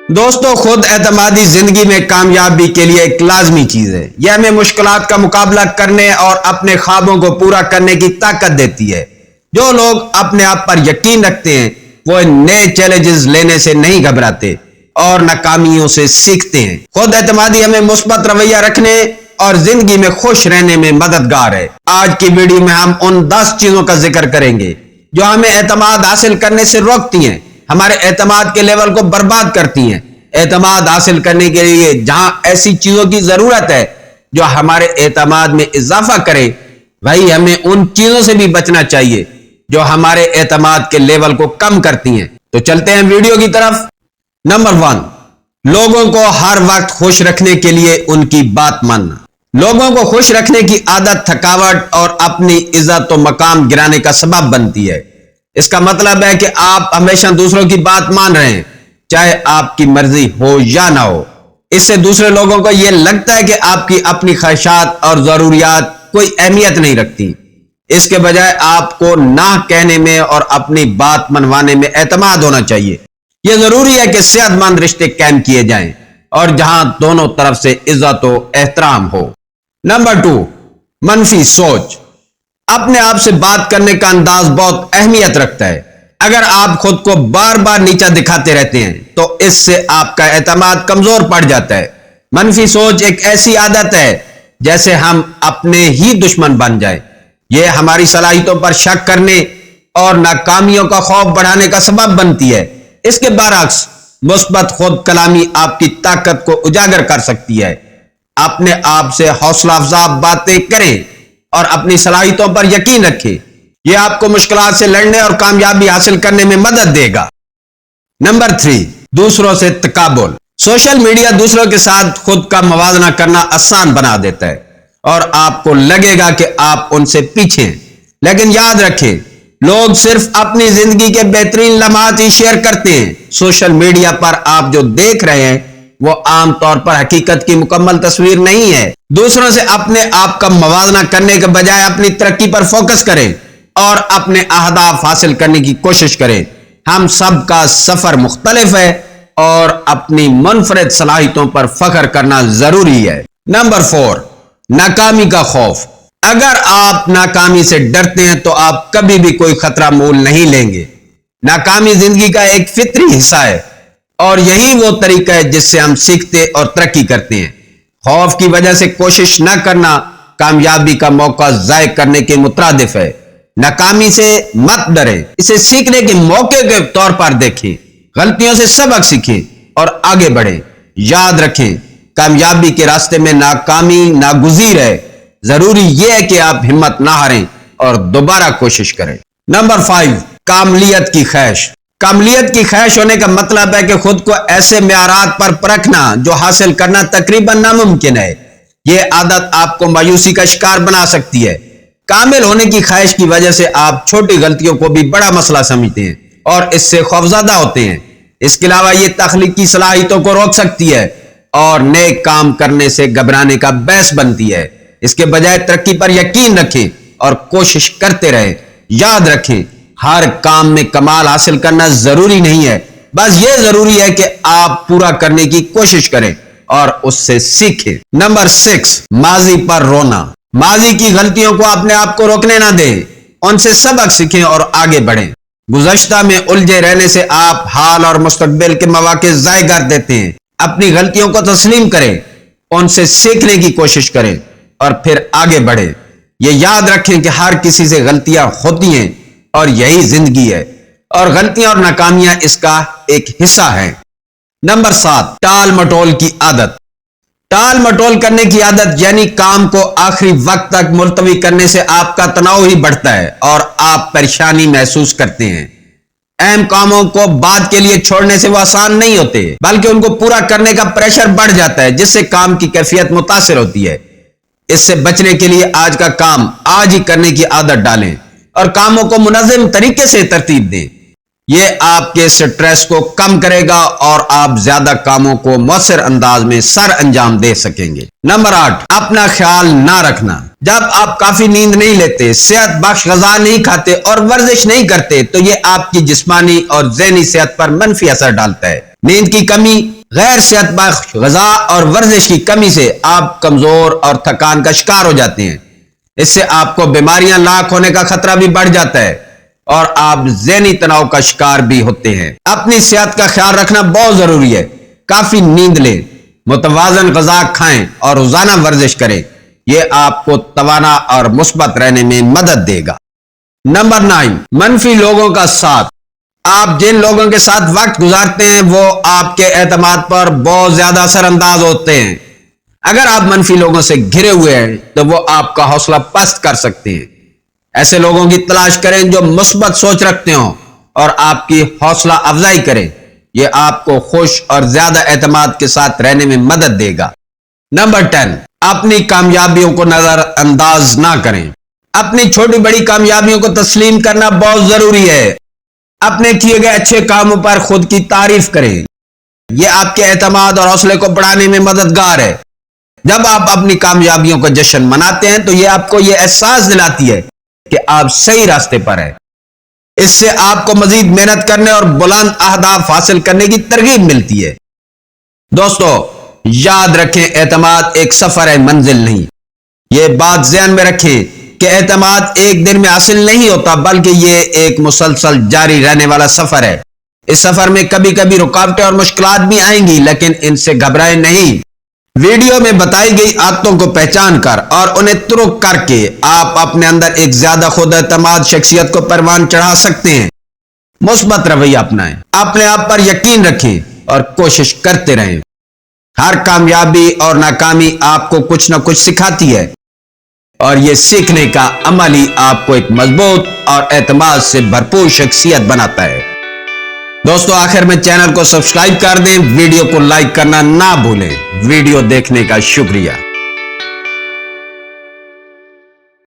دوستو، خود اعتمادی زندگی میں کامیابی کے لیے ایک لازمی چیز ہے۔ یہ ہمیں مشکلات کا مقابلہ کرنے اور اپنے خوابوں کو پورا کرنے کی طاقت دیتی ہے۔ جو لوگ اپنے آپ پر یقین رکھتے ہیں وہ نئے چیلنجز لینے سے نہیں گھبراتے اور ناکامیوں سے سیکھتے ہیں۔ خود اعتمادی ہمیں مثبت رویہ رکھنے اور زندگی میں خوش رہنے میں مددگار ہے۔ آج کی ویڈیو میں ہم ان 10 چیزوں کا ذکر کریں گے جو ہمیں اعتماد حاصل کرنے سے روکتی ہیں، ہمارے اعتماد کے لیول کو برباد کرتی ہیں۔ اعتماد حاصل کرنے کے لیے جہاں ایسی چیزوں کی ضرورت ہے جو ہمارے اعتماد میں اضافہ کرے، بھائی ہمیں ان چیزوں سے بھی بچنا چاہیے جو ہمارے اعتماد کے لیول کو کم کرتی ہیں۔ تو چلتے ہیں ویڈیو کی طرف۔ نمبر 1، لوگوں کو ہر وقت خوش رکھنے کے لیے ان کی بات ماننا۔ لوگوں کو خوش رکھنے کی عادت تھکاوٹ اور اپنی عزت و مقام گرانے کا سبب بنتی ہے۔ اس کا مطلب ہے کہ آپ ہمیشہ دوسروں کی بات مان رہے ہیں، چاہے آپ کی مرضی ہو یا نہ ہو۔ اس سے دوسرے لوگوں کو یہ لگتا ہے کہ آپ کی اپنی خواہشات اور ضروریات کوئی اہمیت نہیں رکھتی۔ اس کے بجائے آپ کو نہ کہنے میں اور اپنی بات منوانے میں اعتماد ہونا چاہیے۔ یہ ضروری ہے کہ صحت مند رشتے قائم کیے جائیں اور جہاں دونوں طرف سے عزت و احترام ہو۔ نمبر 2، منفی سوچ۔ اپنے آپ سے بات کرنے کا انداز بہت اہمیت رکھتا ہے۔ اگر آپ خود کو بار بار نیچا دکھاتے رہتے ہیں تو اس سے آپ کا اعتماد کمزور پڑ جاتا ہے۔ منفی سوچ ایک ایسی عادت ہے جیسے ہم اپنے ہی دشمن بن جائیں۔ یہ ہماری صلاحیتوں پر شک کرنے اور ناکامیوں کا خوف بڑھانے کا سبب بنتی ہے۔ اس کے برعکس مثبت خود کلامی آپ کی طاقت کو اجاگر کر سکتی ہے۔ اپنے آپ سے حوصلہ افزا باتیں کریں اور اپنی صلاحیتوں پر یقین رکھیں۔ یہ آپ کو مشکلات سے لڑنے اور کامیابی حاصل کرنے میں مدد دے گا۔ نمبر 3، دوسروں سے تقابل۔ سوشل میڈیا دوسروں کے ساتھ خود کا موازنہ کرنا آسان بنا دیتا ہے اور آپ کو لگے گا کہ آپ ان سے پیچھے ہیں، لیکن یاد رکھیں لوگ صرف اپنی زندگی کے بہترین لمحات ہی شیئر کرتے ہیں۔ سوشل میڈیا پر آپ جو دیکھ رہے ہیں وہ عام طور پر حقیقت کی مکمل تصویر نہیں ہے۔ دوسروں سے اپنے آپ کا موازنہ کرنے کے بجائے اپنی ترقی پر فوکس کریں اور اپنے اہداف حاصل کرنے کی کوشش کریں۔ ہم سب کا سفر مختلف ہے اور اپنی منفرد صلاحیتوں پر فخر کرنا ضروری ہے۔ نمبر 4، ناکامی کا خوف۔ اگر آپ ناکامی سے ڈرتے ہیں تو آپ کبھی بھی کوئی خطرہ مول نہیں لیں گے۔ ناکامی زندگی کا ایک فطری حصہ ہے اور یہی وہ طریقہ ہے جس سے ہم سیکھتے اور ترقی کرتے ہیں۔ خوف کی وجہ سے کوشش نہ کرنا کامیابی کا موقع ضائع کرنے کے مترادف ہے۔ ناکامی سے مت ڈریں، اسے سیکھنے کے موقع کے طور پر دیکھیں، غلطیوں سے سبق سیکھیں اور آگے بڑھیں۔ یاد رکھیں کامیابی کے راستے میں ناکامی ناگزیر ہے، ضروری یہ ہے کہ آپ ہمت نہ ہاریں اور دوبارہ کوشش کریں۔ نمبر 5، کاملیت کی خواہش۔ کاملیت کی خواہش ہونے کا مطلب ہے کہ خود کو ایسے معیارات پر پرکھنا جو حاصل کرنا تقریباً ناممکن ہے۔ یہ عادت آپ کو مایوسی کا شکار بنا سکتی ہے۔ کامل ہونے کی خواہش کی وجہ سے آپ چھوٹی غلطیوں کو بھی بڑا مسئلہ سمجھتے ہیں اور اس سے خوفزدہ ہوتے ہیں۔ اس کے علاوہ یہ تخلیقی صلاحیتوں کو روک سکتی ہے اور نئے کام کرنے سے گھبرانے کا باعث بنتی ہے۔ اس کے بجائے ترقی پر یقین رکھیں اور کوشش کرتے رہیں۔ یاد رکھیں ہر کام میں کمال حاصل کرنا ضروری نہیں ہے، بس یہ ضروری ہے کہ آپ پورا کرنے کی کوشش کریں اور اس سے سیکھیں۔ نمبر 6، ماضی پر رونا۔ ماضی کی غلطیوں کو اپنے آپ کو روکنے نہ دیں، ان سے سبق سیکھیں اور آگے بڑھیں۔ گزشتہ میں الجھے رہنے سے آپ حال اور مستقبل کے مواقع ضائع کر دیتے ہیں۔ اپنی غلطیوں کو تسلیم کریں، ان سے سیکھنے کی کوشش کریں اور پھر آگے بڑھیں۔ یہ یاد رکھیں کہ ہر کسی سے غلطیاں ہوتی ہیں اور یہی زندگی ہے اور غلطیاں اور ناکامیاں اس کا ایک حصہ ہیں۔ نمبر 7، ٹال مٹول کی عادت۔ ٹال مٹول کرنے کی عادت یعنی کام کو آخری وقت تک ملتوی کرنے سے آپ کا تناؤ ہی بڑھتا ہے اور آپ پریشانی محسوس کرتے ہیں۔ اہم کاموں کو بعد کے لیے چھوڑنے سے وہ آسان نہیں ہوتے بلکہ ان کو پورا کرنے کا پریشر بڑھ جاتا ہے جس سے کام کی کیفیت متاثر ہوتی ہے۔ اس سے بچنے کے لیے آج کا کام آج ہی کرنے کی عادت ڈالیں اور کاموں کو منظم طریقے سے ترتیب دیں۔ یہ آپ کے سٹریس کو کم کرے گا اور آپ زیادہ کاموں کو مؤثر انداز میں سر انجام دے سکیں گے۔ نمبر 8، اپنا خیال نہ رکھنا۔ جب آپ کافی نیند نہیں لیتے، صحت بخش غذا نہیں کھاتے اور ورزش نہیں کرتے تو یہ آپ کی جسمانی اور ذہنی صحت پر منفی اثر ڈالتا ہے۔ نیند کی کمی غیر صحت بخش غذا اور ورزش کی کمی سے آپ کمزور اور تھکان کا شکار ہو جاتے ہیں۔ اس سے آپ کو بیماریاں لاحق ہونے کا خطرہ بھی بڑھ جاتا ہے اور آپ ذہنی تناؤ کا شکار بھی ہوتے ہیں۔ اپنی صحت کا خیال رکھنا بہت ضروری ہے۔ کافی نیند لیں، متوازن غذا کھائیں اور روزانہ ورزش کریں۔ یہ آپ کو توانا اور مثبت رہنے میں مدد دے گا۔ نمبر 9، منفی لوگوں کا ساتھ۔ آپ جن لوگوں کے ساتھ وقت گزارتے ہیں وہ آپ کے اعتماد پر بہت زیادہ اثر انداز ہوتے ہیں۔ اگر آپ منفی لوگوں سے گھرے ہوئے ہیں تو وہ آپ کا حوصلہ پست کر سکتے ہیں۔ ایسے لوگوں کی تلاش کریں جو مثبت سوچ رکھتے ہوں اور آپ کی حوصلہ افزائی کریں۔ یہ آپ کو خوش اور زیادہ اعتماد کے ساتھ رہنے میں مدد دے گا۔ نمبر 10، اپنی کامیابیوں کو نظر انداز نہ کریں۔ اپنی چھوٹی بڑی کامیابیوں کو تسلیم کرنا بہت ضروری ہے۔ اپنے کیے گئے اچھے کاموں پر خود کی تعریف کریں۔ یہ آپ کے اعتماد اور حوصلے کو بڑھانے میں مددگار ہے۔ جب آپ اپنی کامیابیوں کا جشن مناتے ہیں تو یہ آپ کو یہ احساس دلاتی ہے کہ آپ صحیح راستے پر ہیں۔ اس سے آپ کو مزید محنت کرنے اور بلند اہداف حاصل کرنے کی ترغیب ملتی ہے۔ دوستو، یاد رکھیں، اعتماد ایک سفر ہے، منزل نہیں۔ یہ بات ذہن میں رکھیں کہ اعتماد ایک دن میں حاصل نہیں ہوتا، بلکہ یہ ایک مسلسل جاری رہنے والا سفر ہے۔ اس سفر میں کبھی کبھی رکاوٹیں اور مشکلات بھی آئیں گی، لیکن ان سے گھبرائیں نہیں۔ ویڈیو میں بتائی گئی عادتوں کو پہچان کر اور انہیں ترک کر کے آپ اپنے اندر ایک زیادہ خود اعتماد شخصیت کو پروان چڑھا سکتے ہیں۔ مثبت رویہ اپنائیں، اپنے آپ پر یقین رکھیں اور کوشش کرتے رہیں۔ ہر کامیابی اور ناکامی آپ کو کچھ نہ کچھ سکھاتی ہے، اور یہ سیکھنے کا عمل ہی آپ کو ایک مضبوط اور اعتماد سے بھرپور شخصیت بناتا ہے۔ دوستو، آخر میں چینل کو سبسکرائب کر دیں، ویڈیو کو لائک کرنا نہ بھولیں۔ ویڈیو دیکھنے کا شکریہ۔